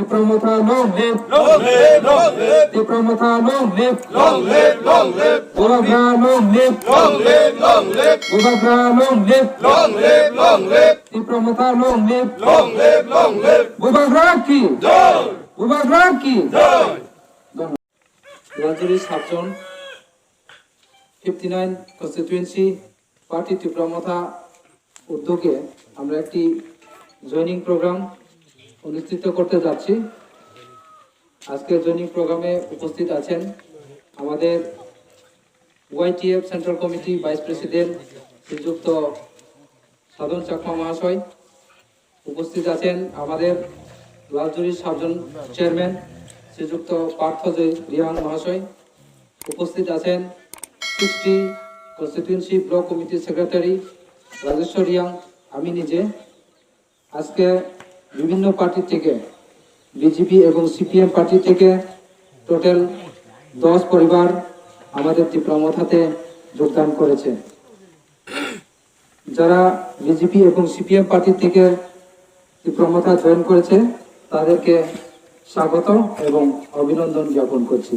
Diplomata long live, Long live, long live, Diplomata long live, long live, long live, Bubakra long live, long live, long live, Bubakra long live, long live, long live, Diplomata long live, long live, long live. Bubakra ki, Joy, Bubakra ki। joy. রাজুরির 7 জন 59 constituency party তীব্রমতা উদ্যোগে আমরা একটি joining programme অনুষ্ঠিত করতে যাচ্ছি। আজকে joining প্রোগ্রামে উপস্থিত আছেন আমাদের YTF central committee vice president শ্রীযুক্ত সাধন চাকমা মহাশয়, উপস্থিত আছেন আমাদের রাজুরির 7 জন চেয়ারম্যান শ্রীযুক্ত পার্থজয় রিহান মহাশয়, উপস্থিত আছেন 60 কনস্টিটিউয়েন্সি ব্লক কমিটির সেক্রেটারি রাজেশ্বর রিয়াং, আমি নিজে। আজকে বিভিন্ন পার্টি থেকে বিজেপি এবং সিপিএম পার্টি থেকে টোটাল 10 পরিবার আমাদের তীব্রমতাতে যোগদান করেছে। যারা বিজেপি এবং সিপিএম পার্টি থেকে তীব্রমতা জয়েন করেছে তাদেরকে স্বাগত এবং অভিনন্দন জ্ঞাপন করছি।